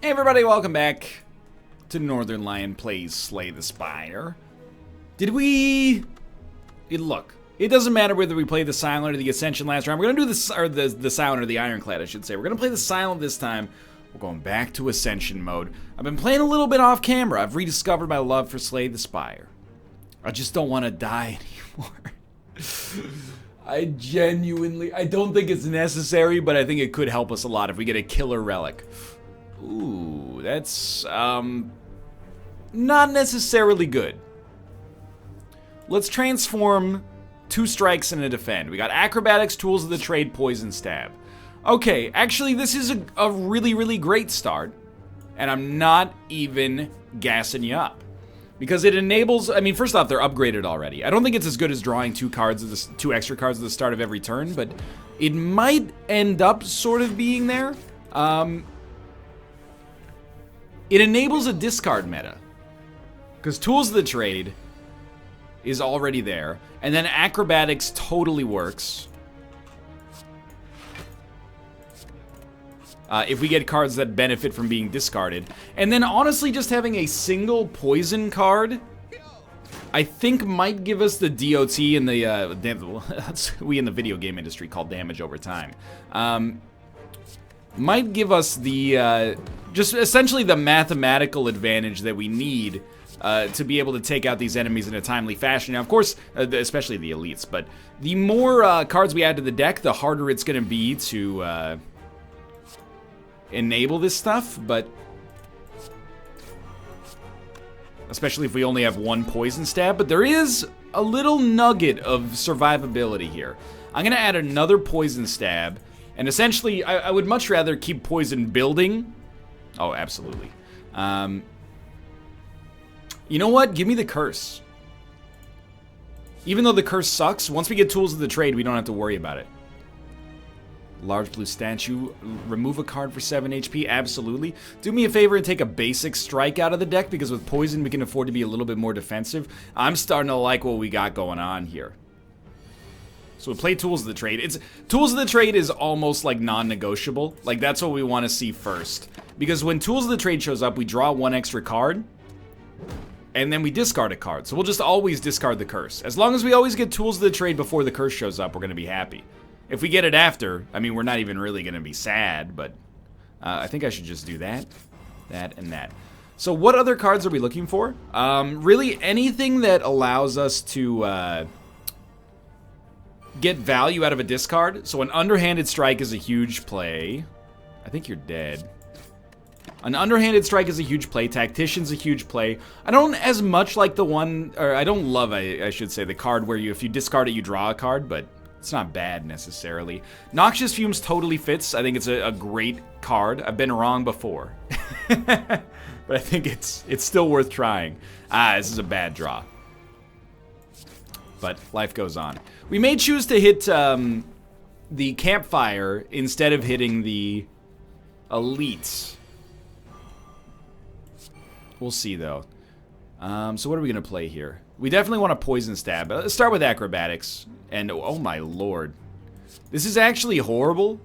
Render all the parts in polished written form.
Hey everybody, welcome back to Northernlion Plays Slay the Spire. Look, it doesn't matter whether we play the Silent or the Ascension last round. We're gonna do this, or the Silent or the Ironclad, I should say. We're gonna play the Silent this time. We're going back to Ascension mode. I've been playing a little bit off camera. I've rediscovered my love for Slay the Spire. I just don't want to die anymore. I don't think it's necessary, but I think it could help us a lot if we get a killer relic. Ooh, that's, not necessarily good. Let's transform 2 strikes and a defend. We got acrobatics, tools of the trade, poison stab. Okay, actually, this is a really, really great start. And I'm not even gassing you up. Because it enables, I mean, first off, they're upgraded already. I don't think it's as good as drawing 2 extra cards at the start of every turn, but it might end up sort of being there. It enables a discard meta. Because Tools of the Trade is already there. And then Acrobatics totally works. If we get cards that benefit from being discarded. And then honestly, just having a single poison card, I think might give us the DOT and the, we in the video game industry call damage over time. Might give us the, just essentially the mathematical advantage that we need to be able to take out these enemies in a timely fashion. Now, of course, especially the elites, but the more cards we add to the deck, the harder it's going to be to enable this stuff, but especially if we only have 1 poison stab, but there is a little nugget of survivability here. I'm going to add another poison stab. And essentially, I would much rather keep poison building. Oh, absolutely. You know what? Give me the curse. Even though the curse sucks, once we get tools of the trade, we don't have to worry about it. Large blue statue. Remove a card for 7 HP. Absolutely. Do me a favor and take a basic strike out of the deck, because with poison, we can afford to be a little bit more defensive. I'm starting to like what we got going on here. So we play Tools of the Trade. Tools of the Trade is almost like non-negotiable. Like, that's what we want to see first. Because when Tools of the Trade shows up, we draw 1 extra card. And then we discard a card. So we'll just always discard the curse. As long as we always get Tools of the Trade before the curse shows up, we're going to be happy. If we get it after, I mean, we're not even really going to be sad. But I think I should just do that, that, and that. So what other cards are we looking for? Really, anything that allows us to get value out of a discard. So an underhanded strike is a huge play. I think you're dead. An underhanded strike is a huge play. Tactician's a huge play. I don't as much like the one, or I don't love, I should say, the card where if you discard it, you draw a card, but it's not bad necessarily. Noxious Fumes totally fits. I think it's a great card. I've been wrong before. But I think it's still worth trying. This is a bad draw. But life goes on. We may choose to hit the campfire instead of hitting the elites. We'll see, though. So what are we going to play here? We definitely want a poison stab. Let's start with acrobatics. And oh my lord. This is actually horrible.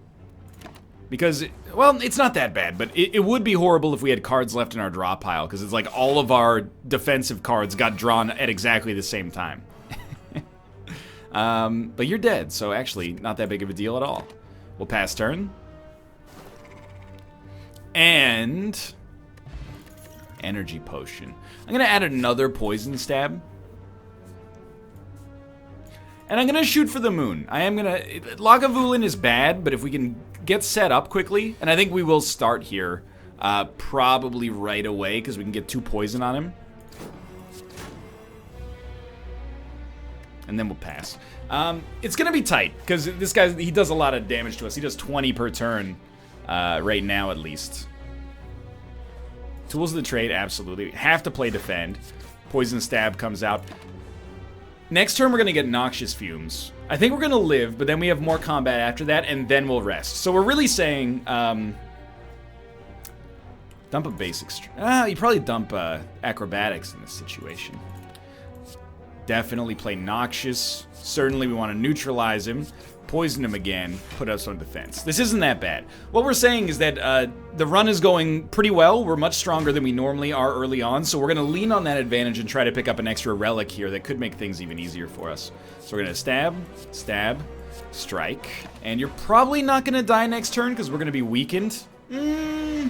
Because, well, it's not that bad, but it would be horrible if we had cards left in our draw pile. Because it's like all of our defensive cards got drawn at exactly the same time. But you're dead, so actually not that big of a deal at all. We'll pass turn. And energy potion. I'm gonna add another poison stab. And I'm gonna shoot for the moon. Lagavulin is bad, but if we can get set up quickly, and I think we will start here probably right away, because we can get 2 poison on him. And then we'll pass. It's going to be tight, because this guy, he does a lot of damage to us. He does 20 per turn, right now at least. Tools of the Trade, absolutely. Have to play defend. Poison Stab comes out. Next turn, we're going to get Noxious Fumes. I think we're going to live, but then we have more combat after that, and then we'll rest. So we're really saying, dump a basic... you probably dump acrobatics in this situation. Definitely play Noxious. Certainly we want to neutralize him. poison him again, put up some defense. This isn't that bad. What we're saying is that the run is going pretty well. We're much stronger than we normally are early on, so we're going to lean on that advantage and try to pick up an extra relic here that could make things even easier for us. So we're going to stab, stab, strike, and you're probably not going to die next turn because we're going to be weakened. We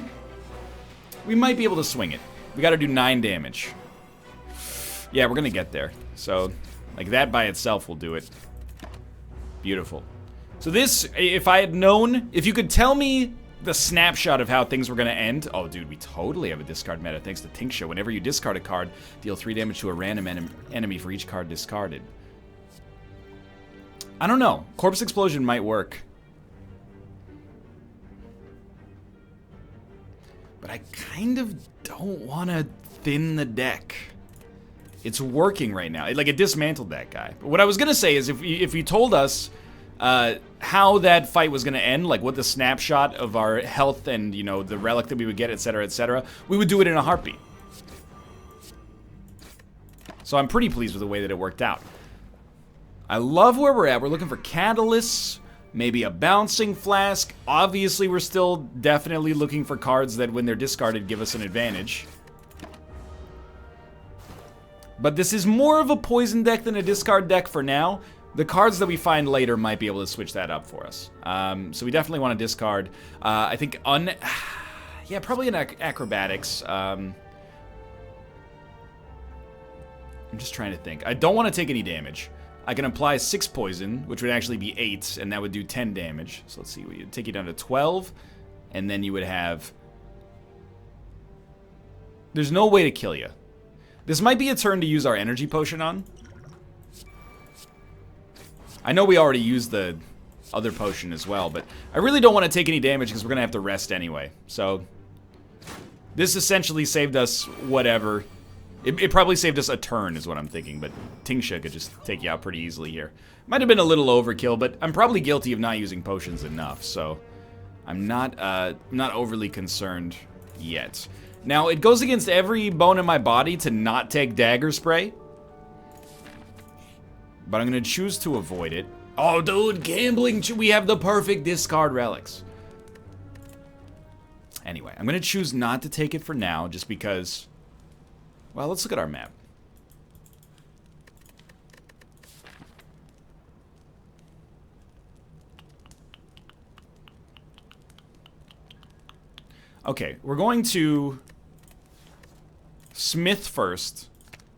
might be able to swing it. We got to do 9 damage. Yeah, we're going to get there. So, like, that by itself will do it. Beautiful. So this, if I had known, if you could tell me the snapshot of how things were going to end. Oh, dude, we totally have a discard meta thanks to Tincture. Whenever you discard a card, deal 3 damage to a random enemy for each card discarded. I don't know. Corpse Explosion might work. But I kind of don't want to thin the deck. It's working right now. Like, it dismantled that guy. But what I was going to say is if you told us how that fight was going to end, like what the snapshot of our health and, you know, the relic that we would get, etc., we would do it in a heartbeat. So I'm pretty pleased with the way that it worked out. I love where we're at. We're looking for catalysts, maybe a bouncing flask. Obviously, we're still definitely looking for cards that, when they're discarded, give us an advantage. But this is more of a poison deck than a discard deck for now. The cards that we find later might be able to switch that up for us. So we definitely want to discard. I think yeah, probably an acrobatics. I'm just trying to think. I don't want to take any damage. I can apply 6 poison, which would actually be 8, and that would do 10 damage. So let's see, we would take you down to 12, and then you would have... There's no way to kill you. This might be a turn to use our energy potion on. I know we already used the other potion as well, but I really don't want to take any damage because we're going to have to rest anyway. So this essentially saved us whatever. It probably saved us a turn is what I'm thinking, but Tincture could just take you out pretty easily here. Might have been a little overkill, but I'm probably guilty of not using potions enough, so I'm not overly concerned yet. Now, it goes against every bone in my body to not take Dagger Spray. But I'm going to choose to avoid it. Oh, dude, gambling. We have the perfect discard relics. Anyway, I'm going to choose not to take it for now, just because... Well, let's look at our map. Okay, we're going to Smith first,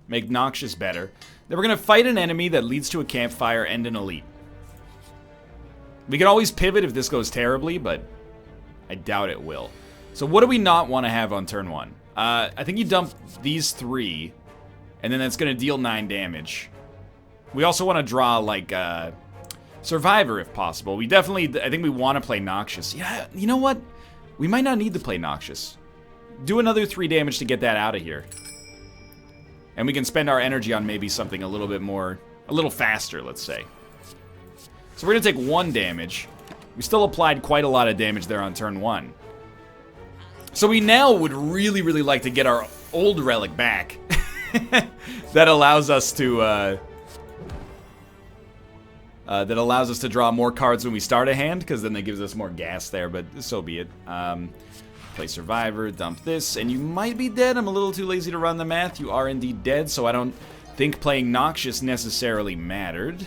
make Noxious better. Then we're going to fight an enemy that leads to a campfire and an elite. We can always pivot if this goes terribly, but I doubt it will. So what do we not want to have on turn 1? I think you dump these 3, and then that's going to deal 9 damage. We also want to draw, like, Survivor if possible. We definitely, I think we want to play Noxious. Yeah, you know what? We might not need to play Noxious. Do another 3 damage to get that out of here. And we can spend our energy on maybe something a little bit more, a little faster, let's say. So we're going to take 1 damage. We still applied quite a lot of damage there on turn 1. So we now would really, really like to get our old relic back. That allows us to, draw more cards when we start a hand, because then that gives us more gas there, but so be it. Play Survivor, dump this, and you might be dead. I'm a little too lazy to run the math. You are indeed dead, so I don't think playing Noxious necessarily mattered.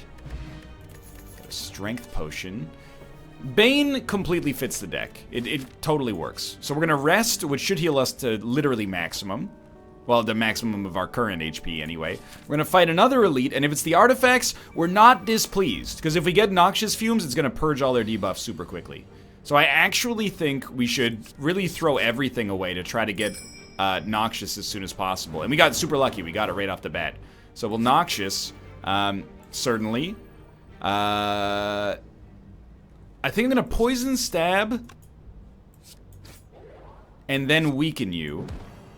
Got a Strength Potion. Bane completely fits the deck. It totally works. So we're going to rest, which should heal us to literally maximum. Well, the maximum of our current HP anyway. We're going to fight another elite, and if it's the artifacts, we're not displeased. Because if we get Noxious Fumes, it's going to purge all their debuffs super quickly. So I actually think we should really throw everything away to try to get Noxious as soon as possible. And we got super lucky. We got it right off the bat. So we'll Noxious, certainly. I think I'm going to Poison Stab and then weaken you.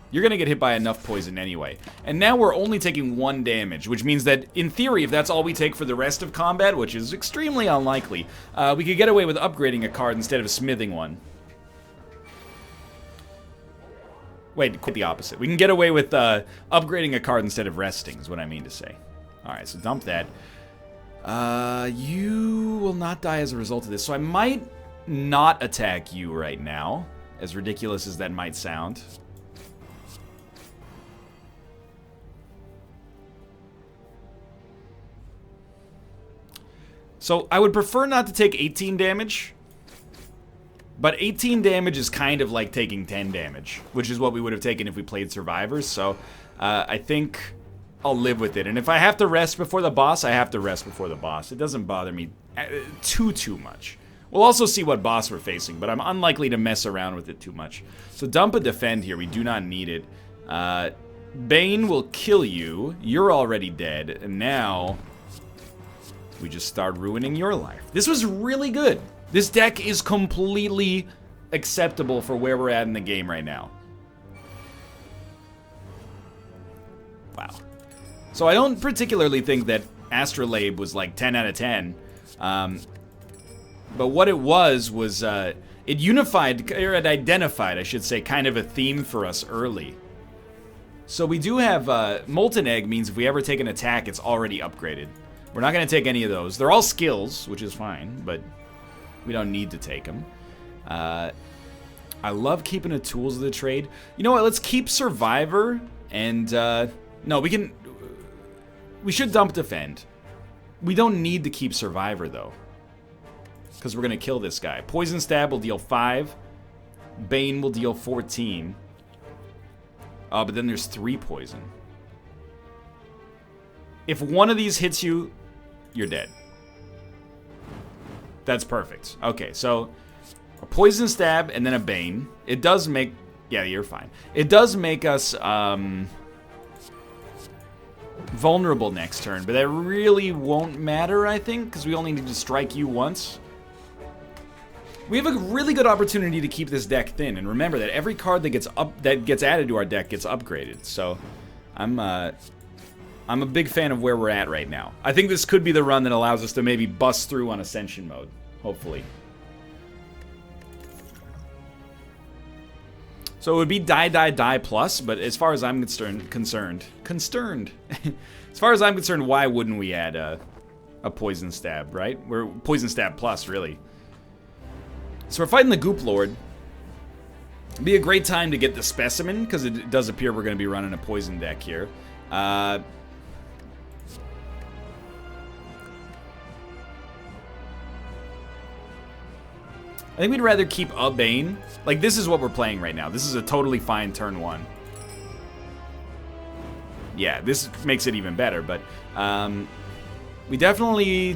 You're going to get hit by enough poison anyway. And now we're only taking 1 damage, which means that, in theory, if that's all we take for the rest of combat, which is extremely unlikely, we could get away with upgrading a card instead of smithing one. Wait, quite the opposite. We can get away with upgrading a card instead of resting, is what I mean to say. Alright, so dump that. You will not die as a result of this, so I might not attack you right now, as ridiculous as that might sound. So I would prefer not to take 18 damage, but 18 damage is kind of like taking 10 damage, which is what we would have taken if we played Survivors, so I think I'll live with it. And if I have to rest before the boss, I have to rest before the boss. It doesn't bother me too much. We'll also see what boss we're facing, but I'm unlikely to mess around with it too much. So dump a defend here. We do not need it. Bane will kill you. You're already dead. And now we just start ruining your life. This was really good. This deck is completely acceptable for where we're at in the game right now. Wow. So I don't particularly think that Astrolabe was like 10 out of 10. But what it was it unified, or it identified, I should say, kind of a theme for us early. So we do have, Molten Egg means if we ever take an attack, it's already upgraded. We're not going to take any of those. They're all skills, which is fine, but we don't need to take them. I love keeping the tools of the trade. You know what, let's keep Survivor, and, no, we should dump Defend. We don't need to keep Survivor, though, because we're going to kill this guy. Poison Stab will deal 5. Bane will deal 14. But then there's 3 poison. If one of these hits you, you're dead. That's perfect. Okay, so a Poison Stab and then a Bane. It does make... Yeah, you're fine. It does make us vulnerable next turn, but that really won't matter, I think, because we only need to strike you once. We have a really good opportunity to keep this deck thin, and remember that every card that gets added to our deck gets upgraded. So, I'm a big fan of where we're at right now. I think this could be the run that allows us to maybe bust through on Ascension mode, hopefully. So it would be die plus, but as far as I'm concerned, as far as I'm concerned, why wouldn't we add a Poison Stab, right? We're Poison Stab plus, really. So we're fighting the Goop Lord. It'd be a great time to get the Specimen, because it does appear we're going to be running a poison deck here. I think we'd rather keep a Bane. Like, this is what we're playing right now. This is a totally fine turn 1. Yeah, this makes it even better, but we definitely...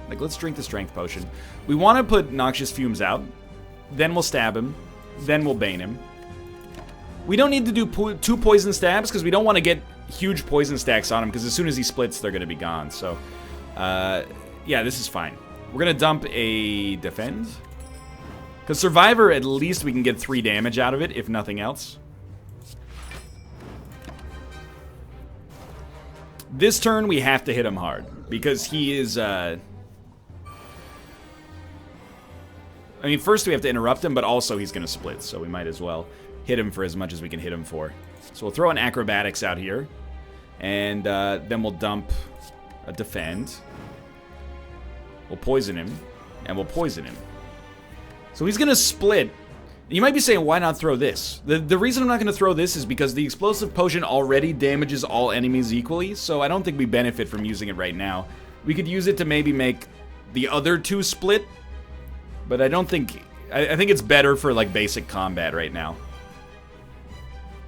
Like, let's drink the Strength Potion. We want to put Noxious Fumes out. Then we'll stab him. Then we'll Bane him. We don't need to do 2 Poison Stabs, because we don't want to get huge Poison stacks on him, because as soon as he splits, they're going to be gone. So, yeah, this is fine. We're going to dump a Defend. Because Survivor, at least we can get 3 damage out of it, if nothing else. This turn, we have to hit him hard, because he is... I mean, first we have to interrupt him, but also he's going to split, so we might as well hit him for as much as we can hit him for. So we'll throw an Acrobatics out here, and then we'll dump a Defend. We'll poison him, and we'll poison him. So he's going to split. You might be saying, why not throw this? The reason I'm not going to throw this is because the Explosive Potion already damages all enemies equally, so I don't think we benefit from using it right now. We could use it to maybe make the other 2 split, but I don't think... I think it's better for, like, basic combat right now.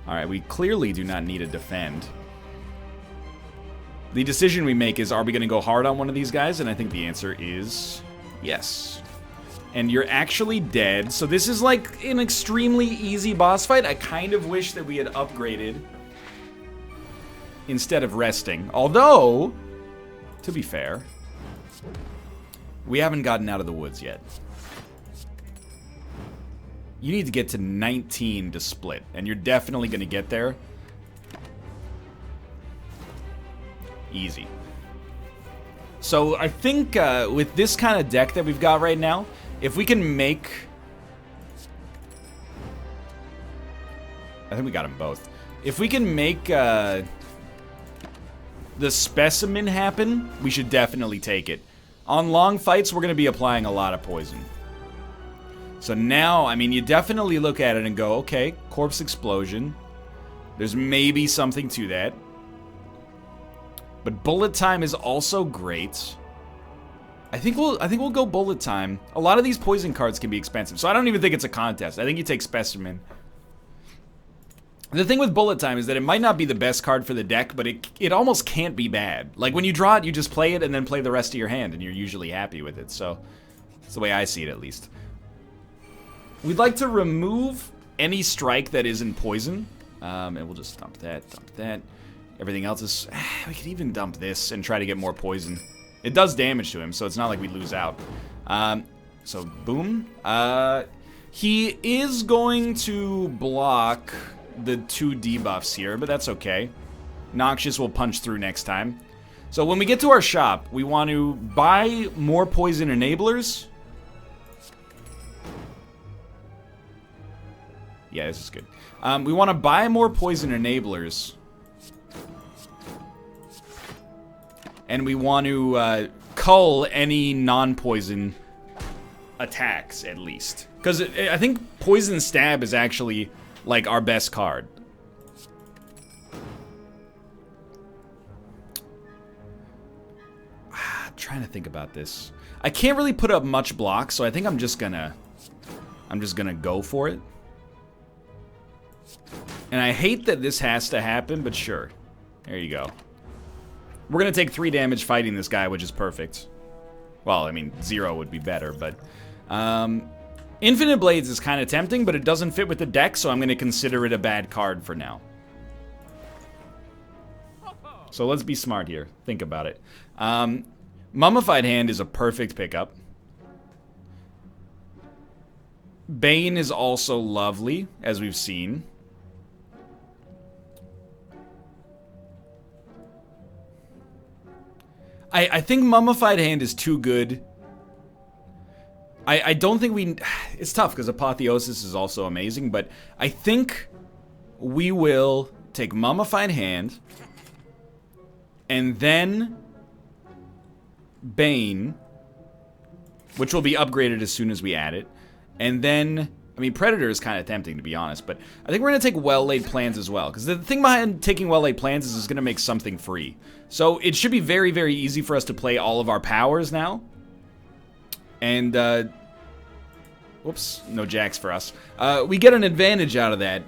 Alright, we clearly do not need a Defend. The decision we make is, are we going to go hard on one of these guys? And I think the answer is yes. And you're actually dead, so this is, like, an extremely easy boss fight. I kind of wish that we had upgraded instead of resting. Although, to be fair, we haven't gotten out of the woods yet. You need to get to 19 to split, and you're definitely going to get there. Easy. So I think with this kind of deck that we've got right now, if we can make... I think we got them both. If we can make the specimen happen, we should definitely take it. On long fights, we're going to be applying a lot of poison. So now, I mean, you definitely look at it and go, okay, corpse explosion. There's maybe something to that. But bullet time is also great. I think we'll go bullet time. A lot of these poison cards can be expensive, so I don't even think it's a contest. I think you take specimen. The thing with bullet time is that it might not be the best card for the deck, but it almost can't be bad. Like when you draw it, you just play it and then play the rest of your hand, and you're usually happy with it. So that's the way I see it, at least. We'd like to remove any strike that isn't poison, and we'll just dump that, dump that. Everything else is... we could even dump this and try to get more poison. It does damage to him, so it's not like we lose out. So, boom. He is going to block the 2 debuffs here, but that's okay. Noxious will punch through next time. So when we get to our shop, we want to buy more poison enablers. Yeah, this is good. We want to buy more poison enablers. And we want to cull any non-poison attacks, at least. Because I think Poison Stab is actually, like, our best card. Trying to think about this. I can't really put up much block, so I think I'm just gonna go for it. And I hate that this has to happen, but sure. There you go. We're gonna take 3 damage fighting this guy, which is perfect. Well, I mean, 0 would be better, but... Infinite Blades is kind of tempting, but it doesn't fit with the deck, so I'm gonna consider it a bad card for now. So let's be smart here. Think about it. Mummified Hand is a perfect pickup. Bane is also lovely, as we've seen. I think Mummified Hand is too good. I don't think we... It's tough, because Apotheosis is also amazing, but I think we will take Mummified Hand, and then Bane, which will be upgraded as soon as we add it, and then... I mean, Predator is kind of tempting, to be honest, but I think we're going to take Well-Laid Plans as well, because the thing behind taking Well-Laid Plans is it's going to make something free. So it should be very, very easy for us to play all of our powers now. And, whoops, no jacks for us. We get an advantage out of that.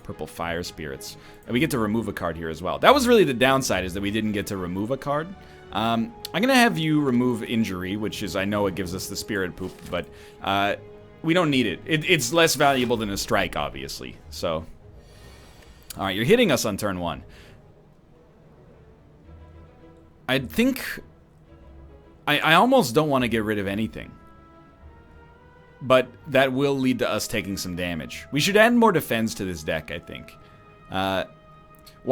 Purple Fire Spirits. And we get to remove a card here as well. That was really the downside, is that we didn't get to remove a card. I'm going to have you remove Injury, which is, I know it gives us the Spirit Poop, but we don't need it. It's less valuable than a Strike, obviously. So, alright, you're hitting us on turn 1. I think... I almost don't want to get rid of anything. But that will lead to us taking some damage. We should add more defense to this deck, I think. Why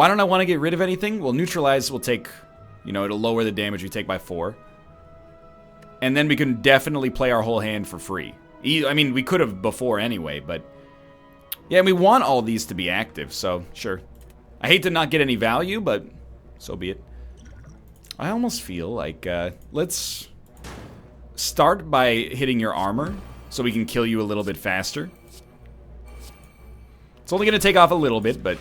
don't I want to get rid of anything? Well, Neutralize will take... You know, it'll lower the damage we take by 4. And then we can definitely play our whole hand for free. I mean, we could have before anyway, but... Yeah, we want all these to be active, so sure. I hate to not get any value, but so be it. I almost feel like, let's start by hitting your armor, so we can kill you a little bit faster. It's only going to take off a little bit, but...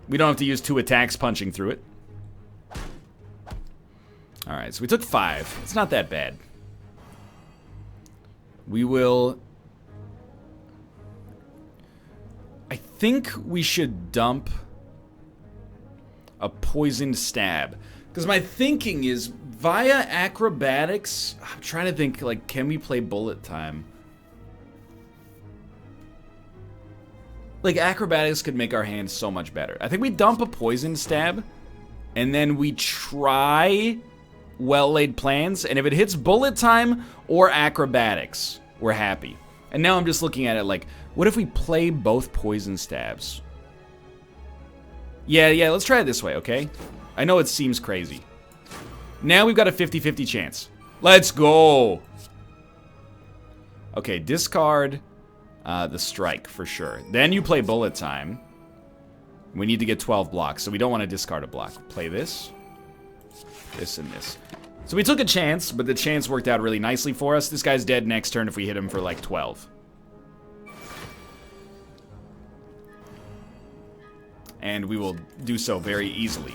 We don't have to use 2 attacks punching through it. Alright, so we took 5. It's not that bad. We will... I think we should dump a Poisoned Stab. Because my thinking is, via Acrobatics... I'm trying to think, like, can we play Bullet Time? Like, Acrobatics could make our hand so much better. I think we dump a Poisoned Stab, and then we try... Well-Laid Plans, and if it hits Bullet Time or Acrobatics, we're happy. And now I'm just looking at it like, what if we play both Poison Stabs? Yeah, let's try it this way, okay? I know it seems crazy. Now we've got a 50-50 chance. Let's go! Okay, discard the Strike, for sure. Then you play Bullet Time. We need to get 12 blocks, so we don't want to discard a block. Play this, this, and this. So we took a chance, but the chance worked out really nicely for us. This guy's dead next turn if we hit him for like 12. And we will do so very easily.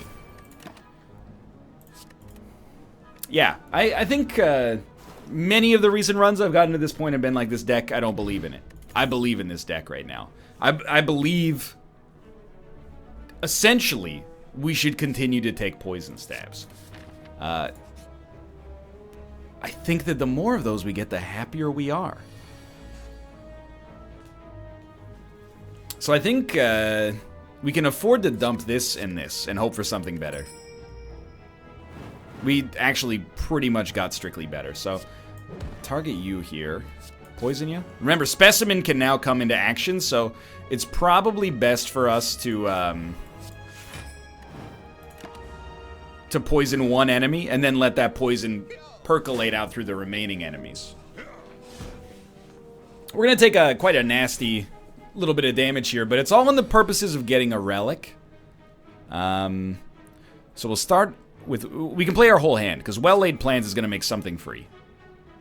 Yeah, I think many of the recent runs I've gotten to this point have been like, this deck, I don't believe in it. I believe in this deck right now. I believe, essentially, we should continue to take poison stabs. I think that the more of those we get, the happier we are. So I think we can afford to dump this and hope for something better. We actually pretty much got strictly better. So target you here. Poison you. Remember, Specimen can now come into action, so it's probably best for us to poison one enemy and then let that poison percolate out through the remaining enemies. We're gonna take quite a nasty little bit of damage here, but it's all in the purposes of getting a relic. So we'll start with, we can play our whole hand because Well Laid Plans is gonna make something free.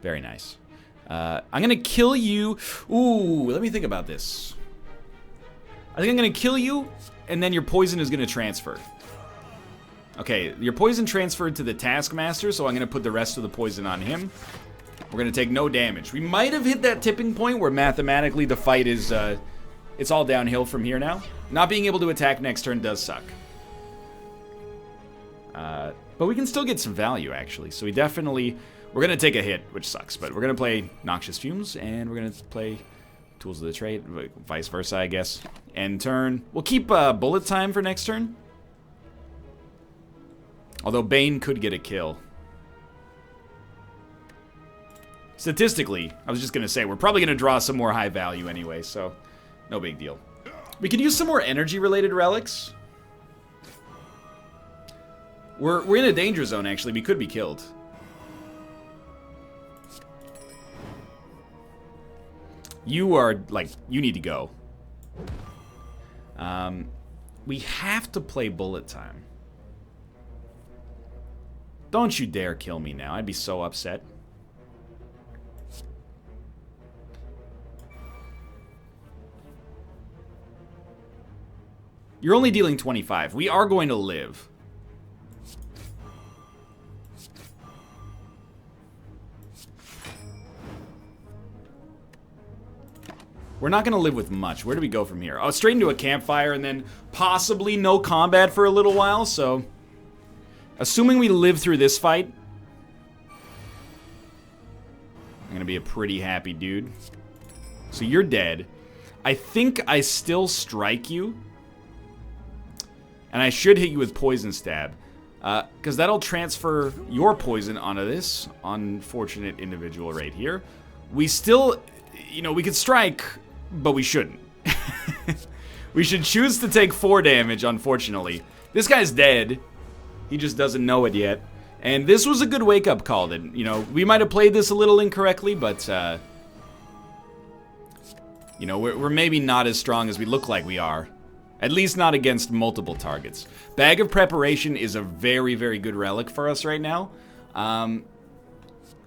Very nice. I'm gonna kill you. Ooh, let me think about this. I think I'm gonna kill you, and then your poison is gonna transfer. Okay, your poison transferred to the Taskmaster, so I'm gonna put the rest of the poison on him. We're gonna take no damage. We might have hit that tipping point where mathematically the fight is, it's all downhill from here now. Not being able to attack next turn does suck. But we can still get some value, actually. So we definitely, we're gonna take a hit, which sucks, but we're gonna play Noxious Fumes, and we're gonna play Tools of the Trade, vice versa, I guess. End turn. We'll keep Bullet Time for next turn. Although Bane could get a kill. Statistically, I was just gonna say, we're probably gonna draw some more high value anyway, so no big deal. We could use some more energy-related relics. We're in a danger zone, actually. We could be killed. You are, like, you need to go. We have to play Bullet Time. Don't you dare kill me now. I'd be so upset. You're only dealing 25. We are going to live. We're not going to live with much. Where do we go from here? Oh, straight into a campfire and then possibly no combat for a little while, so... Assuming we live through this fight, I'm going to be a pretty happy dude. So you're dead. I think I still strike you. And I should hit you with Poison Stab. Because that'll transfer your poison onto this unfortunate individual right here. We still, you know, we could strike, but we shouldn't. We should choose to take 4 damage, unfortunately. This guy's dead. He just doesn't know it yet. And this was a good wake-up call. That, you know, we might have played this a little incorrectly, but, you know, we're maybe not as strong as we look like we are. At least not against multiple targets. Bag of Preparation is a very, very good relic for us right now. I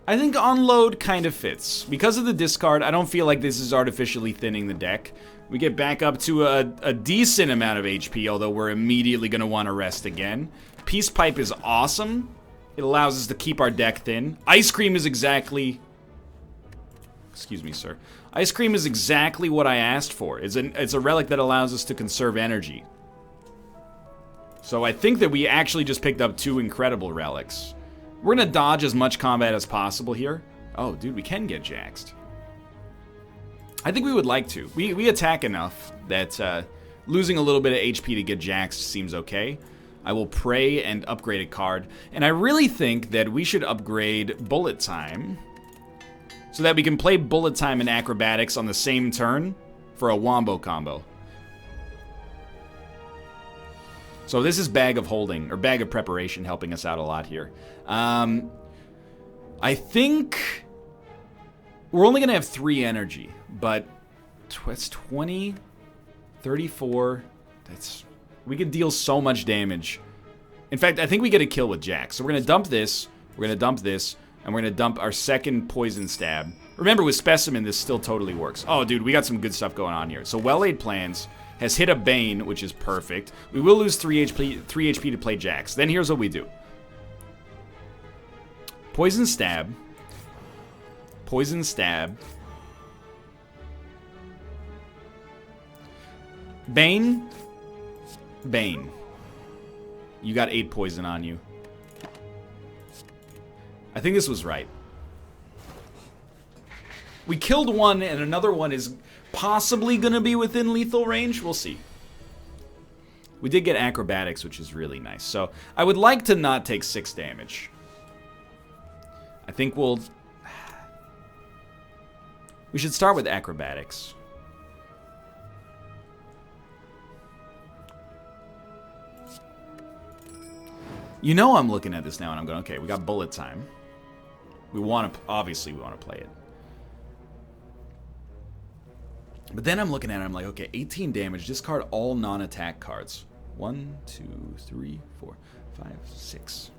think Unload kind of fits. Because of the discard, I don't feel like this is artificially thinning the deck. We get back up to a decent amount of HP, although we're immediately going to want to rest again. Peace Pipe is awesome. It allows us to keep our deck thin. Ice Cream is exactly... Excuse me, sir. Ice Cream is exactly what I asked for. It's a relic that allows us to conserve energy. So I think that we actually just picked up 2 incredible relics. We're going to dodge as much combat as possible here. Oh, dude, we can get jaxed. I think we would like to. We attack enough that losing a little bit of HP to get jaxed seems okay. I will pray and upgrade a card. And I really think that we should upgrade Bullet Time so that we can play Bullet Time and Acrobatics on the same turn for a Wombo combo. So this is Bag of Holding, or Bag of Preparation, helping us out a lot here. I think we're only going to have 3 energy, but that's 20, 34, that's We could deal so much damage. In fact, I think we get a kill with Jax. So we're going to dump this, we're going to dump this, and we're going to dump our second poison stab. Remember, with Specimen, this still totally works. Oh, dude, we got some good stuff going on here. So well-laid plans has hit a Bane, which is perfect. We will lose 3 HP to play Jax. Then here's what we do. Poison stab. Poison stab. Bane. Bane. You got 8 poison on you. I think this was right. We killed one, and another one is possibly going to be within lethal range. We'll see. We did get acrobatics, which is really nice. So I would like to not take 6 damage. I think we'll... We should start with acrobatics. You know I'm looking at this now and I'm going, okay, we got bullet time. We want to, obviously we want to play it. But then I'm looking at it, I'm like, okay, 18 damage, discard all non-attack cards. 1, 2, 3, 4, 5, 6.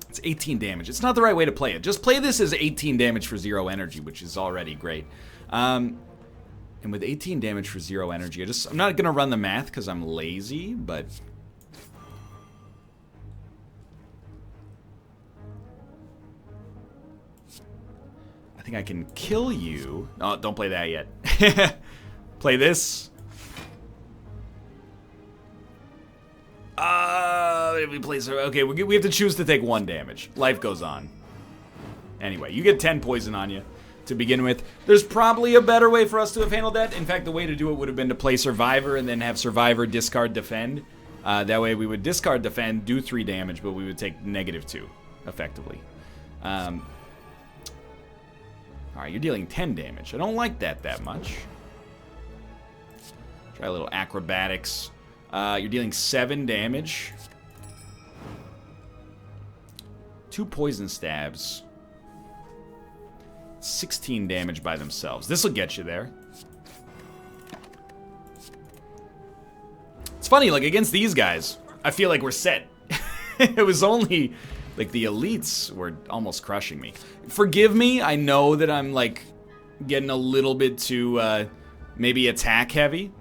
It's 18 damage. It's not the right way to play it. Just play this as 18 damage for 0 energy, which is already great. And with 18 damage for 0 energy, I'm not going to run the math because I'm lazy, but... I think I can kill you. Oh, don't play that yet. Play this. If we play... Okay, we have to choose to take 1 damage. Life goes on. Anyway, you get 10 poison on you to begin with. There's probably a better way for us to have handled that. In fact, the way to do it would have been to play Survivor and then have Survivor discard defend. That way we would discard defend, do 3 damage, but we would take -2, effectively. Alright, you're dealing 10 damage. I don't like that much. Try a little acrobatics. You're dealing 7 damage. 2 poison stabs. 16 damage by themselves. This will get you there. It's funny, like, against these guys, I feel like we're set. It was only... Like, the elites were almost crushing me. Forgive me, I know that I'm, like, getting a little bit too, maybe attack heavy.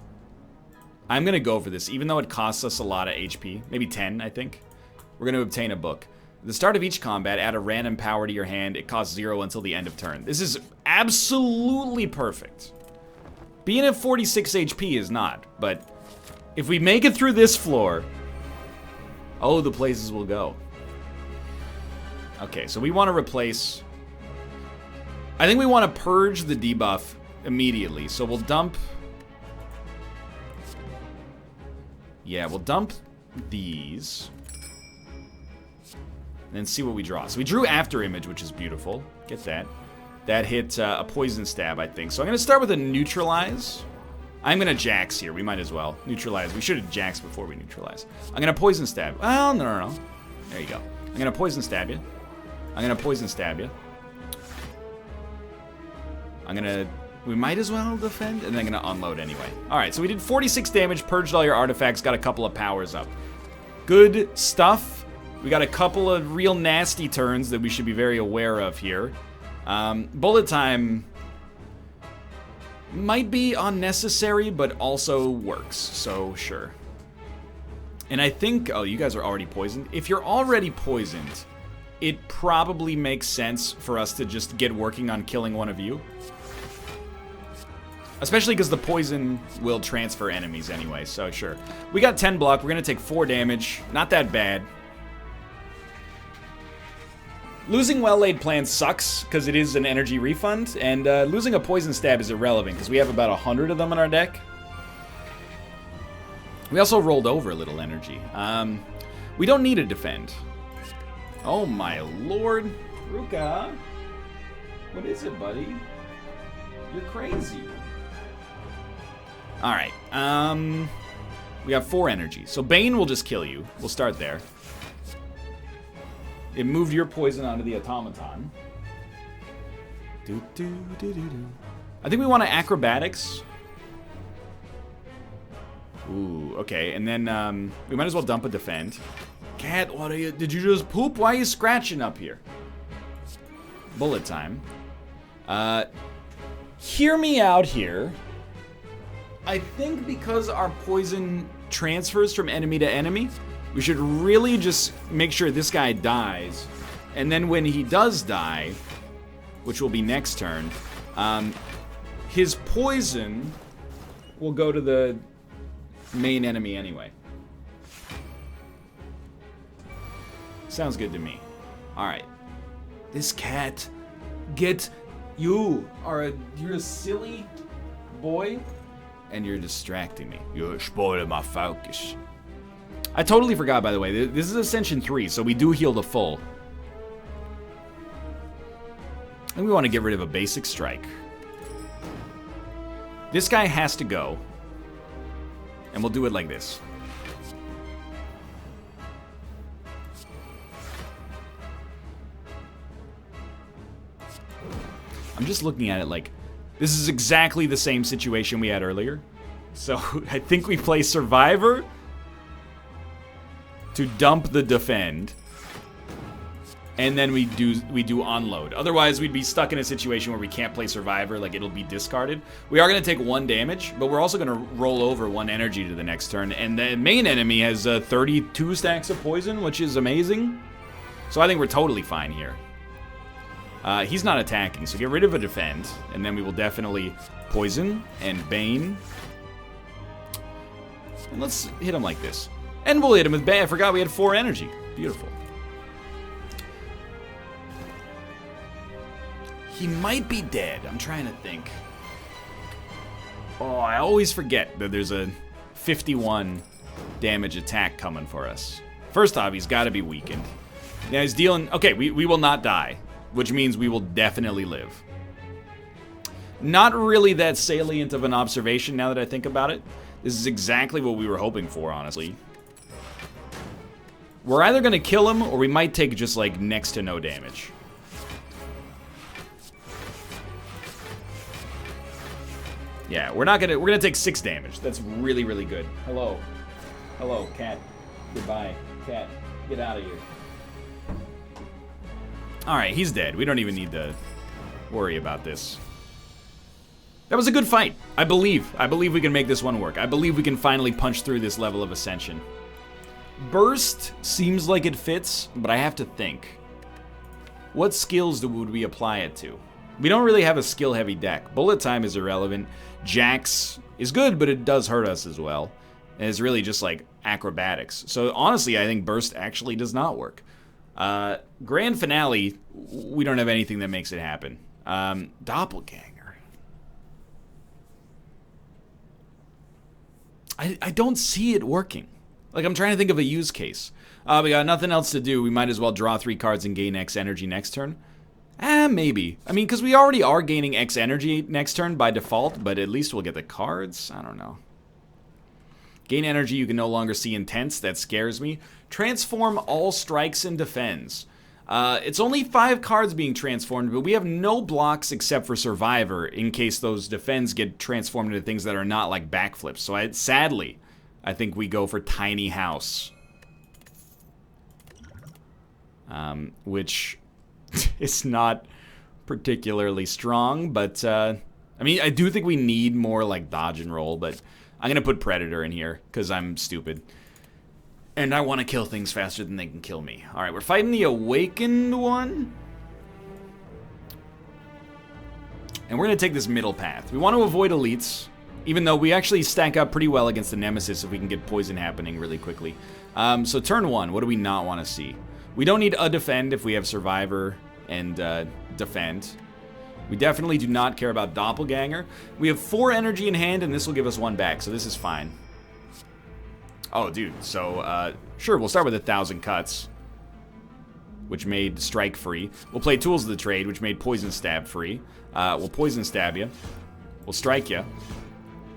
I'm gonna go for this, even though it costs us a lot of HP. Maybe 10, I think. We're gonna obtain a book. At the start of each combat, add a random power to your hand. It costs 0 until the end of turn. This is absolutely perfect. Being at 46 HP is not, but if we make it through this floor, oh, the places will go. Okay, so we want to replace... I think we want to purge the debuff immediately. So we'll dump... Yeah, we'll dump these. And then see what we draw. So we drew After Image, which is beautiful. Get that. That hit a poison stab, I think. So I'm going to start with a Neutralize. I'm going to Jax here. We might as well. Neutralize. We should have Jax before we neutralize. I'm going to poison stab. Well, no. There you go. I'm going to poison stab you. I'm gonna poison stab you. We might as well defend, and then I'm gonna unload anyway. Alright, so we did 46 damage, purged all your artifacts, got a couple of powers up. Good stuff. We got a couple of real nasty turns that we should be very aware of here. Bullet time might be unnecessary, but also works, so sure. And I think, oh, you guys are already poisoned. If you're already poisoned, it probably makes sense for us to just get working on killing one of you. Especially because the poison will transfer enemies anyway, so sure. We got 10 block, we're gonna take 4 damage. Not that bad. Losing well-laid plans sucks, because it is an energy refund, and losing a poison stab is irrelevant, because we have about 100 of them in our deck. We also rolled over a little energy. We don't need to defend. Oh my lord. Ruka. What is it, buddy? You're crazy. Alright. We have 4 energy. So Bane will just kill you. We'll start there. It moved your poison onto the automaton. I think we want to acrobatics. Ooh, okay. And then we might as well dump a defend. Cat, what are you? Did you just poop? Why are you scratching up here? Bullet time. Hear me out here. I think because our poison transfers from enemy to enemy, we should really just make sure this guy dies. And then when he does die, which will be next turn, his poison will go to the main enemy anyway. Sounds good to me. Alright. This cat, you're a silly boy, and you're distracting me. You're spoiling my focus. I totally forgot, by the way, this is Ascension 3, so we do heal to full. And we want to get rid of a basic strike. This guy has to go. And we'll do it like this. I'm just looking at it like, this is exactly the same situation we had earlier. So I think we play Survivor to dump the defend. And then we do unload. Otherwise, we'd be stuck in a situation where we can't play Survivor, like it'll be discarded. We are going to take 1 damage, but we're also going to roll over 1 energy to the next turn. And the main enemy has 32 stacks of poison, which is amazing. So I think we're totally fine here. He's not attacking, so get rid of a defend, and then we will definitely poison and bane. And let's hit him like this. And we'll hit him with bane. I forgot we had 4 energy. Beautiful. He might be dead. I'm trying to think. Oh, I always forget that there's a 51 damage attack coming for us. First off, he's got to be weakened. Now he's dealing... Okay, we will not die, which means we will definitely live. Not really that salient of an observation now that I think about it. This is exactly what we were hoping for, honestly. We're either going to kill him, or we might take just, like, next to no damage. Yeah, we're gonna take 6 damage. That's really, really good. Hello. Hello, cat. Goodbye. Cat, get out of here. Alright, he's dead. We don't even need to worry about this. That was a good fight. I believe we can make this one work. I believe we can finally punch through this level of Ascension. Burst seems like it fits, but I have to think. What skills would we apply it to? We don't really have a skill-heavy deck. Bullet time is irrelevant. Jax is good, but it does hurt us as well. And it's really just like acrobatics. So honestly, I think Burst actually does not work. Grand Finale, we don't have anything that makes it happen. Doppelganger. I don't see it working. Like, I'm trying to think of a use case. We got nothing else to do. We might as well draw 3 cards and gain X energy next turn. Maybe. I mean, because we already are gaining X energy next turn by default, but at least we'll get the cards. I don't know. Gain energy, you can no longer see intense. That scares me. Transform all strikes and defends. It's only 5 cards being transformed, but we have no blocks except for Survivor in case those defends get transformed into things that are not like backflips. So sadly, I think we go for Tiny House. Which... it's not particularly strong, but, I mean, I do think we need more, like, dodge and roll, but I'm gonna put Predator in here, because I'm stupid. And I want to kill things faster than they can kill me. Alright, we're fighting the Awakened one. And we're gonna take this middle path. We want to avoid elites, even though we actually stack up pretty well against the Nemesis if we can get poison happening really quickly. So turn 1, what do we not want to see? We don't need a defend if we have Survivor and defend. We definitely do not care about Doppelganger. We have 4 energy in hand, and this will give us 1 back, so this is fine. Oh, dude, so, sure, we'll start with 1,000 cuts, which made strike free. We'll play Tools of the Trade, which made poison stab free. We'll poison stab you. We'll strike you.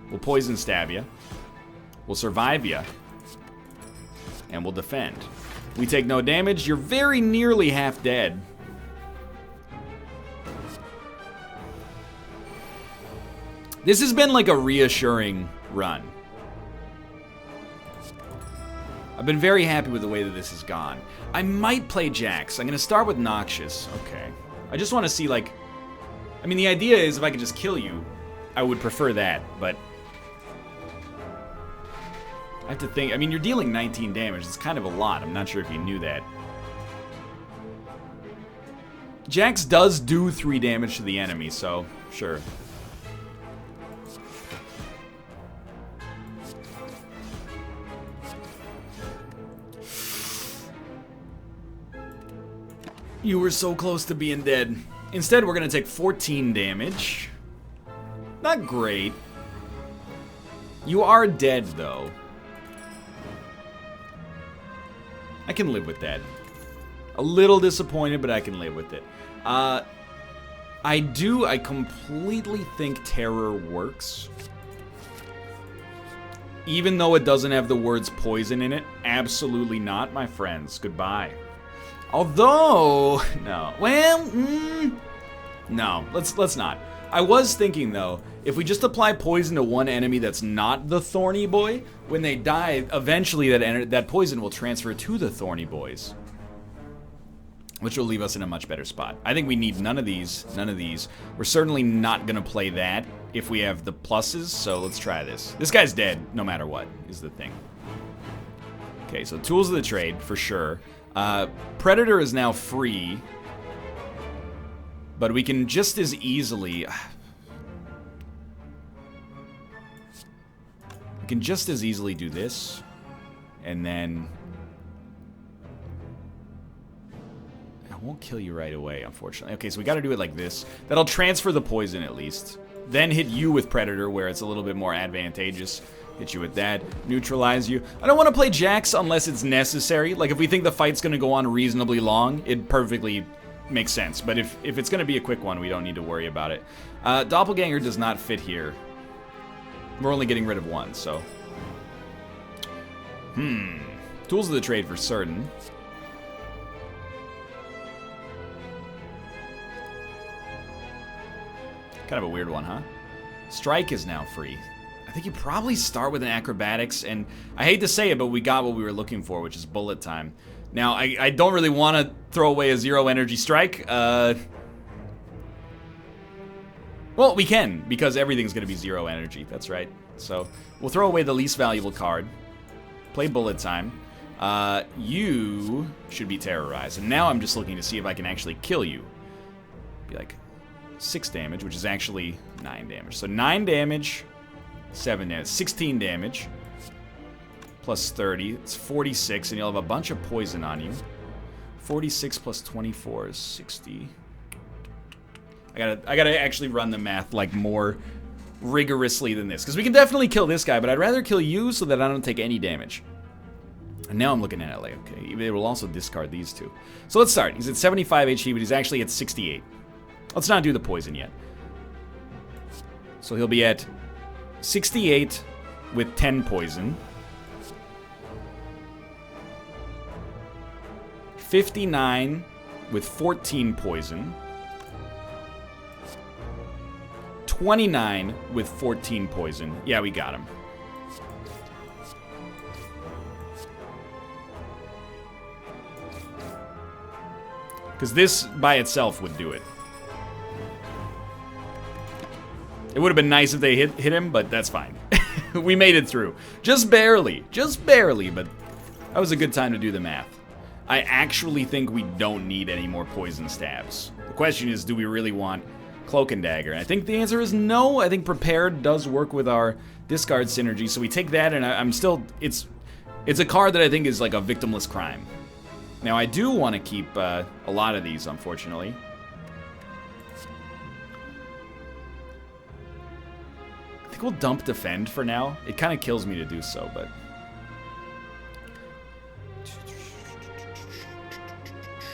We'll poison stab you. We'll survive you. And we'll defend. We take no damage. You're very nearly half dead. This has been like a reassuring run. I've been very happy with the way that this has gone. I might play Jax. I'm going to start with Noxious. Okay. I just want to see, like... I mean, the idea is if I could just kill you, I would prefer that, but... I have to think... I mean, you're dealing 19 damage. It's kind of a lot. I'm not sure if you knew that. Jax does do 3 damage to the enemy, so sure. You were so close to being dead. Instead, we're going to take 14 damage. Not great. You are dead, though. I can live with that. A little disappointed, but I can live with it. I completely think Terror works. Even though it doesn't have the words poison in it. Absolutely not, my friends. Goodbye. Although, no. Well, no, let's not. I was thinking, though, if we just apply poison to one enemy that's not the Thorny Boy, when they die, eventually that poison will transfer to the Thorny Boys. Which will leave us in a much better spot. I think we need none of these, none of these. We're certainly not going to play that if we have the pluses, so let's try this. This guy's dead, no matter what, is the thing. Okay, so Tools of the Trade, for sure. Predator is now free. But we can just as easily... We can just as easily do this. And then... I won't kill you right away, unfortunately. Okay, so we gotta do it like this. That'll transfer the poison at least. Then hit you with Predator, where it's a little bit more advantageous. Hit you with that, neutralize you. I don't want to play Jax unless it's necessary. Like, if we think the fight's gonna go on reasonably long, it perfectly makes sense. But if it's gonna be a quick one, we don't need to worry about it. Doppelganger does not fit here. We're only getting rid of one, so... Tools of the Trade for certain. Kind of a weird one, huh? Strike is now free. I think you probably start with an Acrobatics, and I hate to say it, but we got what we were looking for, which is bullet time. Now, I don't really want to throw away a 0 energy strike. Well, we can, because everything's going to be 0 energy. That's right. So, we'll throw away the least valuable card. Play bullet time. You should be terrorized. And now I'm just looking to see if I can actually kill you. Be like 6 damage, which is actually 9 damage. So 9 damage, 7 damage, 16 damage. Plus 30, it's 46, and you'll have a bunch of poison on you. 46 plus 24 is 60. I gotta actually run the math like more rigorously than this, because we can definitely kill this guy, but I'd rather kill you so that I don't take any damage. And now I'm looking at it like, okay, it will also discard these two. So let's start. He's at 75 HP, but he's actually at 68. Let's not do the poison yet. So he'll be at 68 with 10 poison. 59 with 14 poison. 29 with 14 poison. Yeah, we got him. Because this by itself would do it. It would have been nice if they hit him, but that's fine. We made it through. Just barely, but that was a good time to do the math. I actually think we don't need any more poison stabs. The question is, do we really want Cloak and Dagger? And I think the answer is no. I think Prepared does work with our discard synergy, so we take that, and I'm still... It's a card that I think is like a victimless crime. Now, I do want to keep a lot of these, unfortunately. I think we'll dump Defend for now. It kind of kills me to do so, but...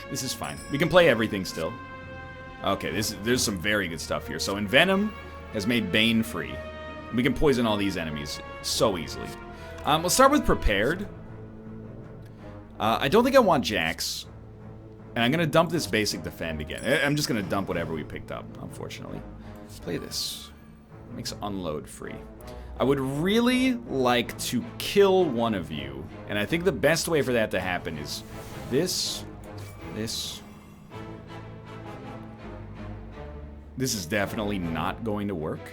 This is fine. We can play everything still. Okay, there's some very good stuff here. So Envenom has made Bane free. We can poison all these enemies so easily. We'll start with Prepared. I don't think I want Jax. And I'm going to dump this basic Defend again. I'm just going to dump whatever we picked up, unfortunately. Play this. Makes Unload free. I would really like to kill one of you. And I think the best way for that to happen is this. This is definitely not going to work.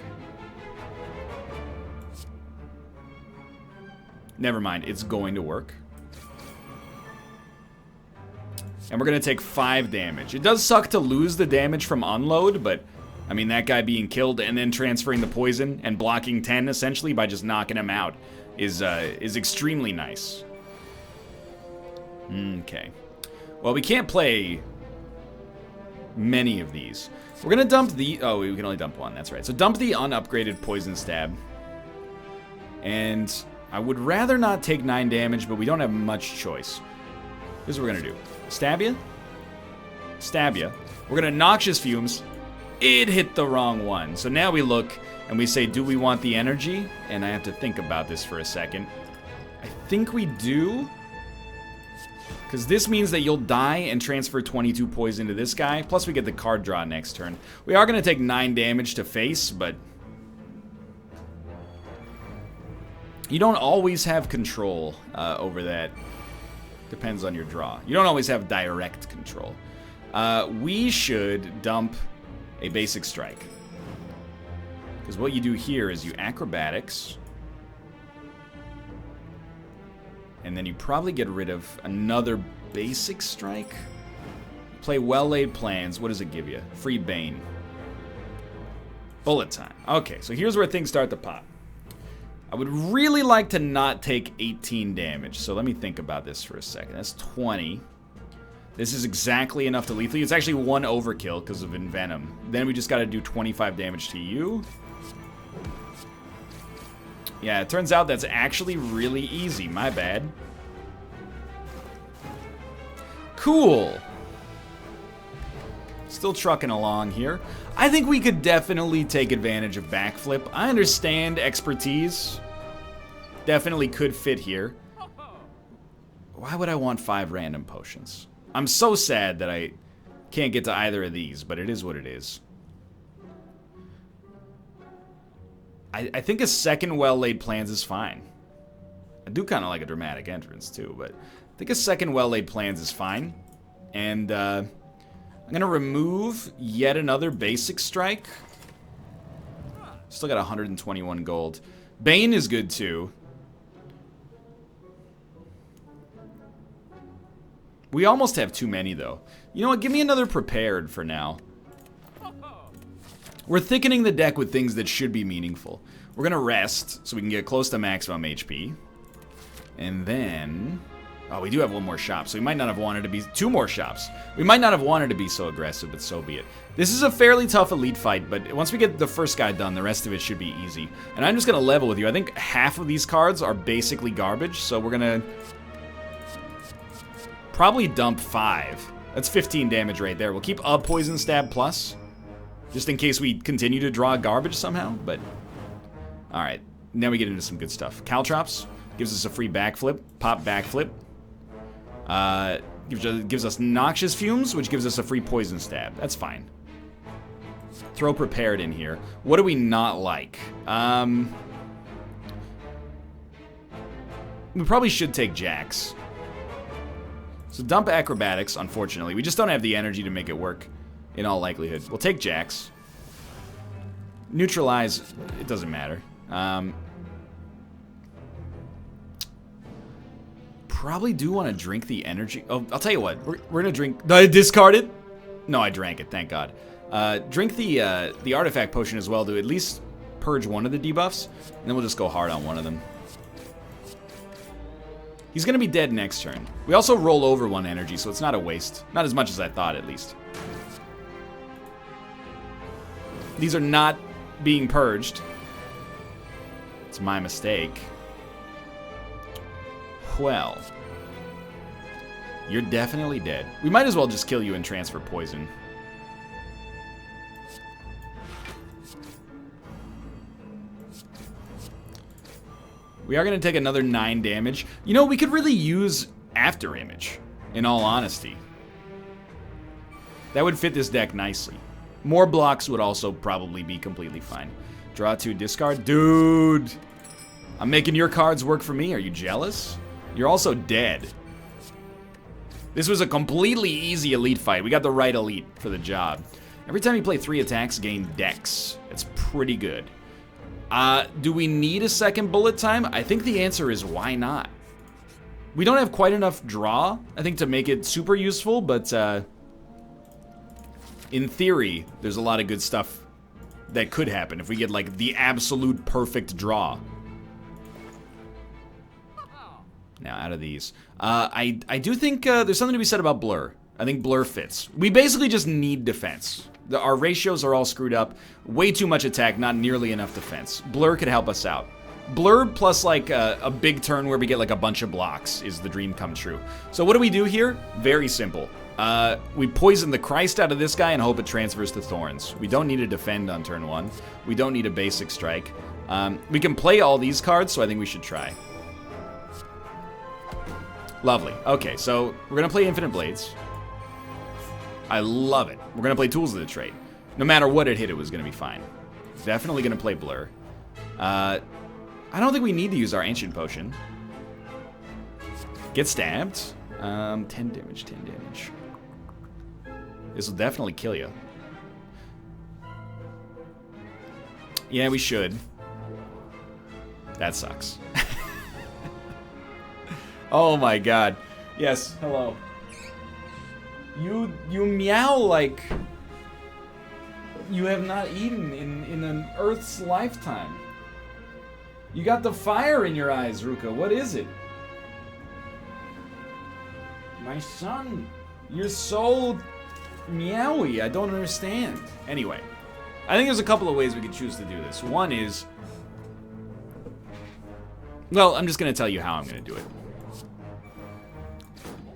Never mind, it's going to work. And we're going to take 5 damage. It does suck to lose the damage from unload, but I mean, that guy being killed and then transferring the poison and blocking 10 essentially by just knocking him out is extremely nice. Okay. Well, we can't play many of these. We're going to dump the... Oh, we can only dump one. That's right. So dump the unupgraded poison stab. And I would rather not take 9 damage, but we don't have much choice. Here's what we're going to do. Stab ya. Stab ya. We're going to Noxious Fumes. It hit the wrong one. So now we look and we say, do we want the energy? And I have to think about this for a second. I think we do. Because this means that you'll die and transfer 22 poison to this guy. Plus we get the card draw next turn. We are going to take 9 damage to face, but... you don't always have control over that. Depends on your draw. You don't always have direct control. We should dump a basic strike. Because what you do here is you acrobatics. And then you probably get rid of another basic strike. Play well-laid plans. What does it give you? Free Bane. Bullet time. Okay, so here's where things start to pop. I would really like to not take 18 damage. So let me think about this for a second. That's 20. This is exactly enough to lethal. It's actually 1 overkill because of Envenom. Then we just got to do 25 damage to you. Yeah, it turns out that's actually really easy. My bad. Cool. Still trucking along here. I think we could definitely take advantage of backflip. I understand expertise. Definitely could fit here. Why would I want 5 random potions? I'm so sad that I can't get to either of these, but it is what it is. I think a second well-laid plans is fine. I do kind of like a dramatic entrance too, but I think a second well-laid plans is fine. And I'm going to remove yet another basic strike. Still got 121 gold. Bane is good too. We almost have too many though. You know what? Give me another prepared for now. We're thickening the deck with things that should be meaningful. We're going to rest so we can get close to maximum HP. And then... oh, we do have 1 more shop, so we might not have wanted to be... 2 more shops. We might not have wanted to be so aggressive, but so be it. This is a fairly tough elite fight, but once we get the first guy done, the rest of it should be easy. And I'm just going to level with you. I think half of these cards are basically garbage, so we're going to... probably dump 5. That's 15 damage right there. We'll keep a poison stab plus, just in case we continue to draw garbage somehow, but... alright, now we get into some good stuff. Caltrops gives us a free backflip, pop backflip. Gives us Noxious Fumes, which gives us a free poison stab. That's fine. Throw prepared in here. What do we not like? We probably should take Jax. So dump acrobatics, unfortunately. We just don't have the energy to make it work, in all likelihood. We'll take Jax. Neutralize, it doesn't matter. Probably do want to drink the energy. Oh, I'll tell you what. We're going to drink... did I discard it? No, I drank it, thank God. Drink the artifact potion as well to at least purge one of the debuffs. And then we'll just go hard on one of them. He's going to be dead next turn. We also roll over 1 energy, so it's not a waste. Not as much as I thought, at least. These are not being purged. It's my mistake. Well. You're definitely dead. We might as well just kill you and transfer poison. We are going to take another 9 damage. You know, we could really use After Image, in all honesty. That would fit this deck nicely. More blocks would also probably be completely fine. Draw 2, discard. Dude! I'm making your cards work for me. Are you jealous? You're also dead. This was a completely easy elite fight. We got the right elite for the job. Every time you play 3 attacks, gain dex. It's pretty good. Do we need a second bullet time? I think the answer is why not? We don't have quite enough draw, I think, to make it super useful, but in theory, there's a lot of good stuff that could happen if we get, like, the absolute perfect draw. Now, out of these. I do think there's something to be said about Blur. I think Blur fits. We basically just need defense. Our ratios are all screwed up. Way too much attack, not nearly enough defense. Blur could help us out. Blur plus, like, a big turn where we get, like, a bunch of blocks is the dream come true. So what do we do here? Very simple. We poison the Christ out of this guy and hope it transfers to Thorns. We don't need to defend on turn 1. We don't need a basic strike. We can play all these cards, so I think we should try. Lovely. Okay, so we're going to play Infinite Blades. I love it. We're going to play Tools of the Trade. No matter what it hit, it was going to be fine. Definitely going to play Blur. I don't think we need to use our Ancient Potion. Get stabbed. 10 damage, 10 damage. This will definitely kill you. Yeah, we should. That sucks. Oh my god. Yes, hello. You meow like you have not eaten in an Earth's lifetime. You got the fire in your eyes, Ruka. What is it? My son, you're so meowy. I don't understand. Anyway, I think there's a couple of ways we could choose to do this. One is, well, I'm just going to tell you how I'm going to do it.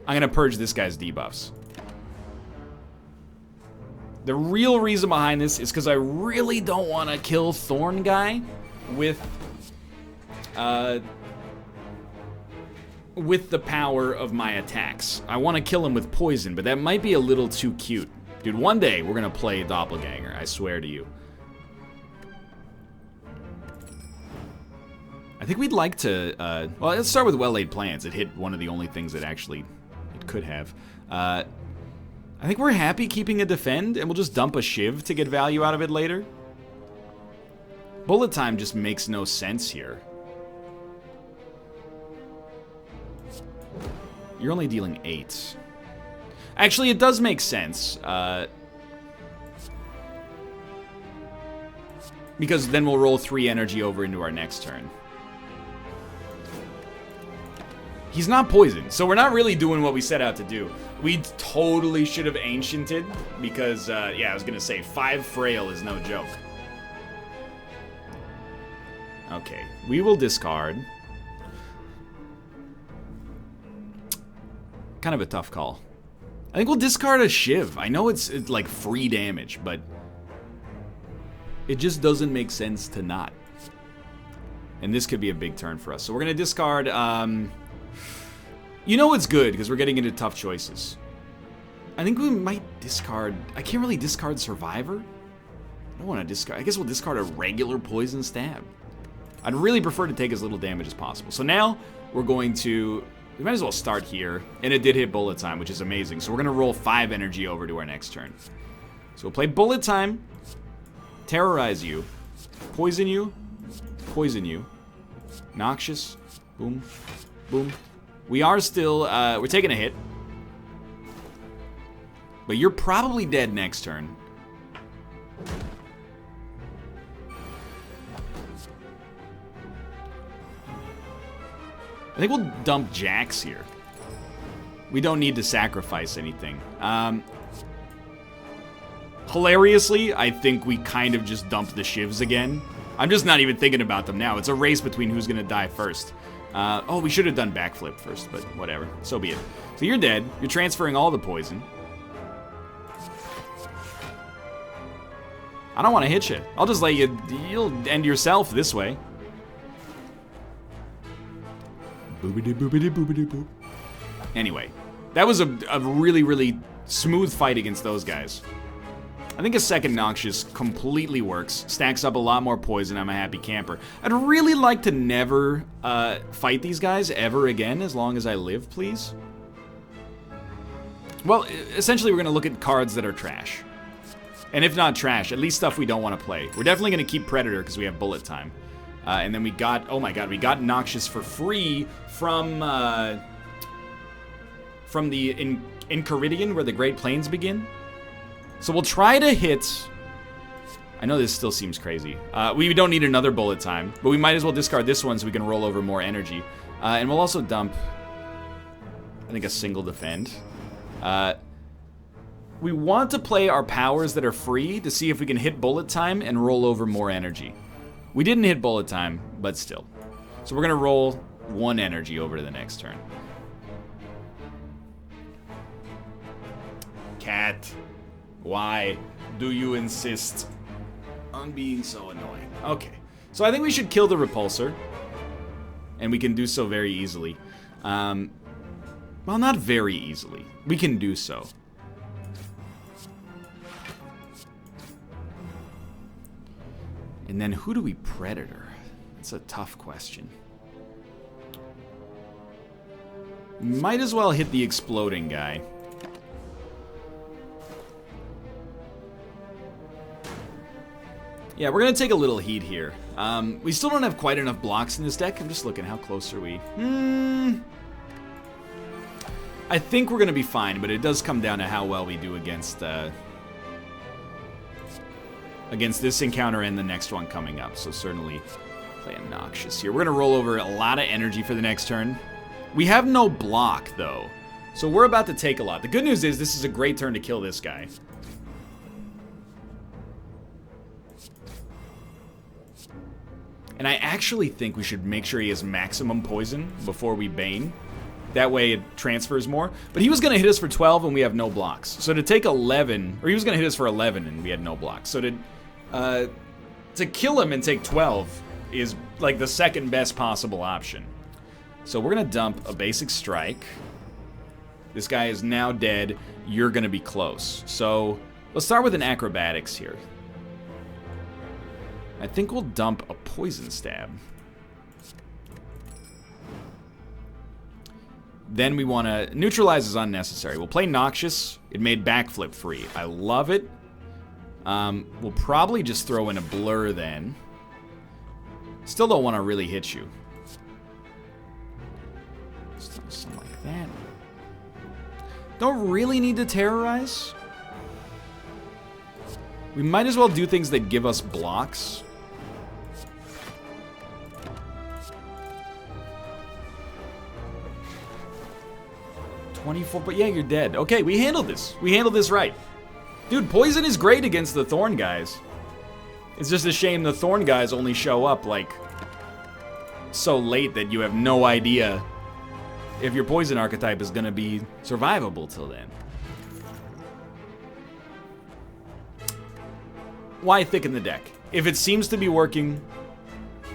I'm going to purge this guy's debuffs. The real reason behind this is because I really don't want to kill Thorn Guy with the power of my attacks. I want to kill him with poison, but that might be a little too cute. Dude, one day we're going to play Doppelganger, I swear to you. I think we'd like to, well, let's start with Well-Laid Plans. It hit one of the only things that actually it could have. I think we're happy keeping a defend, and we'll just dump a Shiv to get value out of it later. Bullet time just makes no sense here. You're only dealing 8. Actually, it does make sense. Because then we'll roll 3 energy over into our next turn. He's not poisoned, so we're not really doing what we set out to do. We totally should have Anciented, because, yeah, I was gonna say, 5 Frail is no joke. Okay, we will discard. Kind of a tough call. I think we'll discard a Shiv. I know it's like free damage, but it just doesn't make sense to not. And this could be a big turn for us. So we're gonna discard, you know it's good, because we're getting into tough choices. I think we might discard... I can't really discard Survivor. I don't want to discard... I guess we'll discard a regular Poison Stab. I'd really prefer to take as little damage as possible. So now, we're going to... We might as well start here. And it did hit Bullet Time, which is amazing. So we're going to roll 5 energy over to our next turn. So we'll play Bullet Time. Terrorize you. Poison you. Poison you. Noxious. Boom. Boom. We are still, we're taking a hit. But you're probably dead next turn. I think we'll dump Jax here. We don't need to sacrifice anything. Hilariously, I think we kind of just dumped the Shivs again. I'm just not even thinking about them now. It's a race between who's gonna die first. Oh, we should have done backflip first, but whatever. So be it. So you're dead. You're transferring all the poison. I don't want to hit you. I'll just let you... You'll end yourself this way. Boobity boobity boobity boop. Anyway, that was a really, really smooth fight against those guys. I think a second Noxious completely works. Stacks up a lot more poison. I'm a happy camper. I'd really like to never fight these guys ever again as long as I live, please. Well, essentially we're going to look at cards that are trash. And if not trash, at least stuff we don't want to play. We're definitely going to keep Predator because we have bullet time. And then we got, oh my god, we got Noxious for free from the Enchiridion where the Great Plains begin. So we'll try to hit... I know this still seems crazy. We don't need another bullet time, but we might as well discard this one so we can roll over more energy. And we'll also dump, I think, a single defend. We want to play our powers that are free to see if we can hit bullet time and roll over more energy. We didn't hit bullet time, but still. So we're going to roll 1 energy over to the next turn. Cat. Why do you insist on being so annoying? Okay, so I think we should kill the Repulsor. And we can do so very easily. Well, not very easily. We can do so. And then who do we Predator? That's a tough question. Might as well hit the exploding guy. Yeah, we're going to take a little heat here. We still don't have quite enough blocks in this deck. I'm just looking, how close are we? I think we're going to be fine, but it does come down to how well we do against this encounter and the next one coming up. So certainly play a Noxious here. We're going to roll over a lot of energy for the next turn. We have no block, though. So we're about to take a lot. The good news is this is a great turn to kill this guy. And I actually think we should make sure he has maximum poison before we Bane. That way it transfers more. But he was going to hit us for 12 and we have no blocks. So to take 11, or he was going to hit us for 11 and we had no blocks. So to kill him and take 12 is like the second best possible option. So we're going to dump a basic strike. This guy is now dead. You're going to be close. So let's start with an acrobatics here. I think we'll dump a poison stab. Then we want to... Neutralize is unnecessary. We'll play Noxious. It made backflip free. I love it. We'll probably just throw in a blur then. Still don't want to really hit you. Something like that. Don't really need to terrorize. We might as well do things that give us blocks. But yeah, you're dead. Okay, we handled this. We handled this right. Dude, poison is great against the Thorn guys. It's just a shame the Thorn guys only show up, like, so late that you have no idea if your poison archetype is going to be survivable till then. Why thicken the deck? If it seems to be working,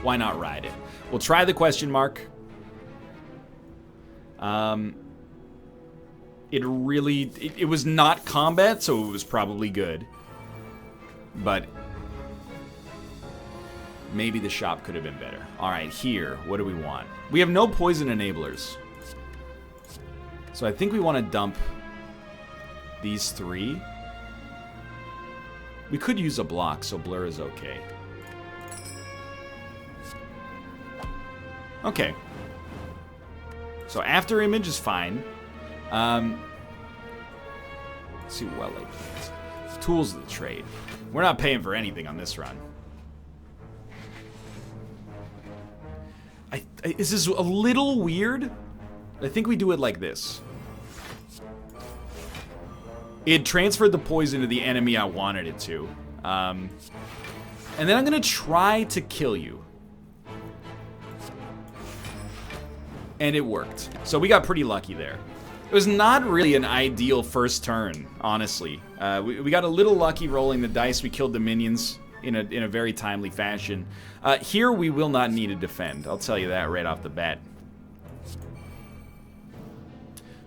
why not ride it? We'll try the question mark. It was not combat, so it was probably good. But maybe the shop could have been better. Alright, here, what do we want? We have no poison enablers. So I think we want to dump these 3. We could use a block, so blur is okay. Okay. So after image is fine. Let's see what like tools of the trade. We're not paying for anything on this run. This is a little weird. I think we do it like this. It transferred the poison to the enemy I wanted it to. And then I'm gonna try to kill you. And it worked. So we got pretty lucky there. It was not really an ideal first turn, honestly. We got a little lucky rolling the dice. We killed the minions in a very timely fashion. Here we will not need to defend. I'll tell you that right off the bat.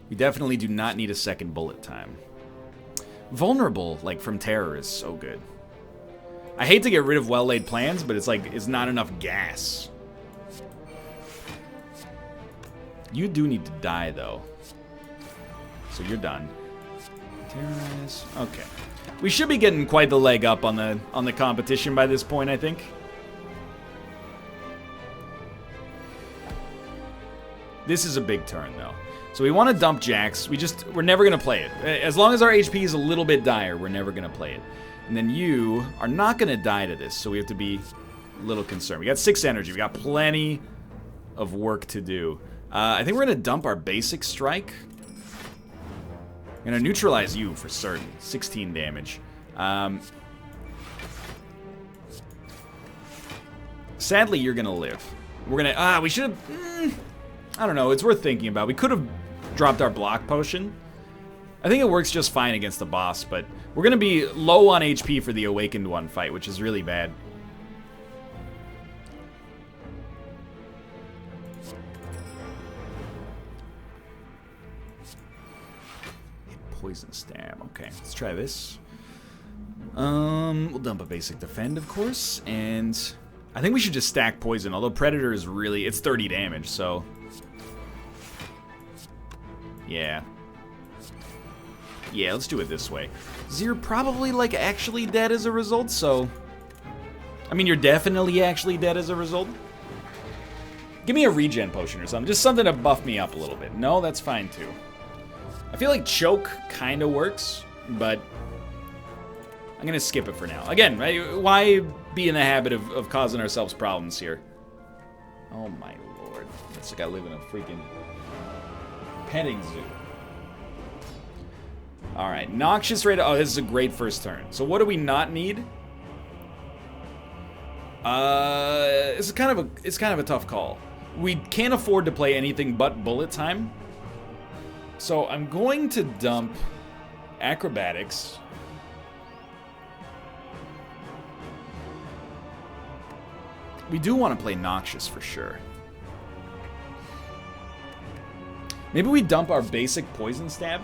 We definitely do not need a second bullet time. Vulnerable, like, from terror is so good. I hate to get rid of well-laid plans, but it's like, it's not enough gas. You do need to die, though. So you're done. Terrorize. Okay. We should be getting quite the leg up on the competition by this point, I think. This is a big turn, though. So we want to dump Jax. We're never going to play it. As long as our HP is a little bit dire, we're never going to play it. And then you are not going to die to this, so we have to be a little concerned. We got 6 energy. We got plenty of work to do. I think we're going to dump our basic strike. I'm going to neutralize you for certain. 16 damage. Sadly, you're going to live. We're going to... we should have... I don't know. It's worth thinking about. We could have dropped our block potion. I think it works just fine against the boss, but we're going to be low on HP for the Awakened One fight, which is really bad. Poison stab. Okay, let's try this. We'll dump a basic defend, of course, and I think we should just stack poison, although Predator is really... It's 30 damage, so... Yeah. Yeah, let's do it this way. You're probably, like, actually dead as a result, so... I mean, you're definitely actually dead as a result. Give me a regen potion or something. Just something to buff me up a little bit. No, that's fine, too. I feel like choke kind of works, but I'm going to skip it for now. Again, why be in the habit of causing ourselves problems here? Oh, my lord. It's like I live in a freaking petting zoo. All right, Noxious Raid. Oh, this is a great first turn. So what do we not need? It's kind of a tough call. We can't afford to play anything but bullet time. So I'm going to dump Acrobatics. We do want to play Noxious for sure. Maybe we dump our basic Poison Stab.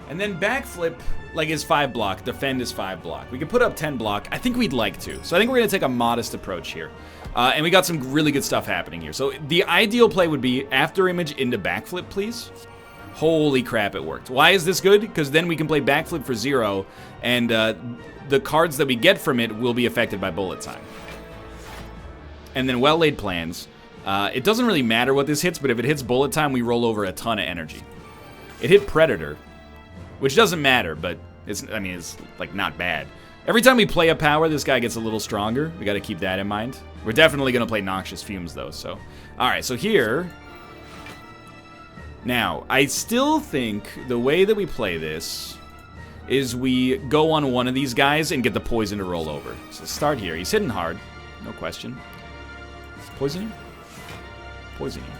And then Backflip, like, is 5 block. Defend is 5 block. We could put up 10 block. I think we'd like to. So I think we're going to take a modest approach here. And we got some really good stuff happening here. So the ideal play would be After Image into Backflip, please. Holy crap, it worked. Why is this good? Because then we can play Backflip for 0, and the cards that we get from it will be affected by Bullet Time. And then Well-Laid Plans. It doesn't really matter what this hits, but if it hits Bullet Time, we roll over a ton of energy. It hit Predator, which doesn't matter, but it's like not bad. Every time we play a power, this guy gets a little stronger. We got to keep that in mind. We're definitely going to play Noxious Fumes, though, so... Alright, so here... Now, I still think the way that we play this is we go on one of these guys and get the poison to roll over. So let's start here. He's hitting hard, no question. Poison you? Poison you.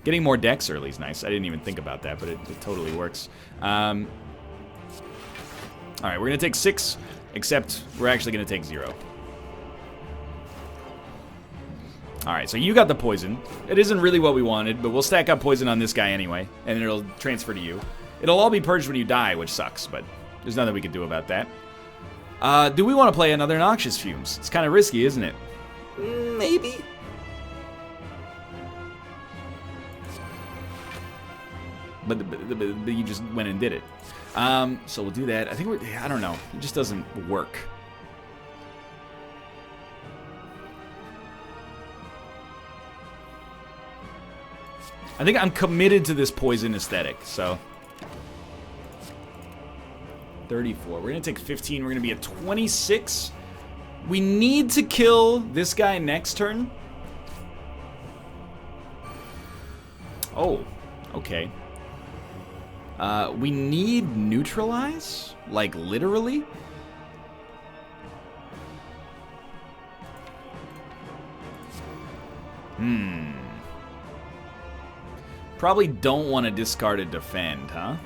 Getting more decks early is nice. I didn't even think about that, but it totally works. Alright, we're going to take 6, except we're actually going to take 0. Alright, so you got the poison. It isn't really what we wanted, but we'll stack up poison on this guy anyway, and it'll transfer to you. It'll all be purged when you die, which sucks, but there's nothing we can do about that. Do we want to play another Noxious Fumes? It's kind of risky, isn't it? Maybe. But you just went and did it. So we'll do that. I think I don't know. It just doesn't work. I think I'm committed to this poison aesthetic, so... 34. We're going to take 15. We're going to be at 26. We need to kill this guy next turn. Oh, okay. We need neutralize? Like, literally? Probably don't want to discard a defend, huh?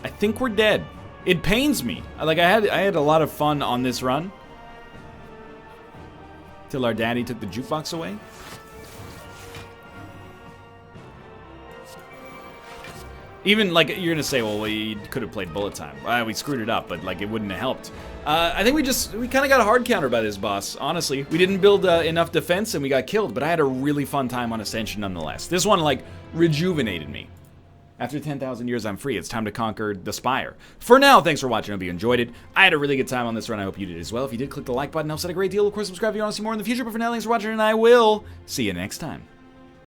I think we're dead. It pains me. Like, I had a lot of fun on this run. till our daddy took the jukebox away. Even, like, you're gonna say, well, we could have played bullet time. We screwed it up, but, like, it wouldn't have helped. I think we kind of got a hard counter by this boss, honestly. We didn't build enough defense, and we got killed, but I had a really fun time on Ascension nonetheless. This one, like, rejuvenated me. After 10,000 years, I'm free. It's time to conquer the Spire. For now, thanks for watching. I hope you enjoyed it. I had a really good time on this run. I hope you did as well. If you did, click the like button. Helps out a great deal. Of course, subscribe if you want to see more in the future. But for now, thanks for watching, and I will see you next time.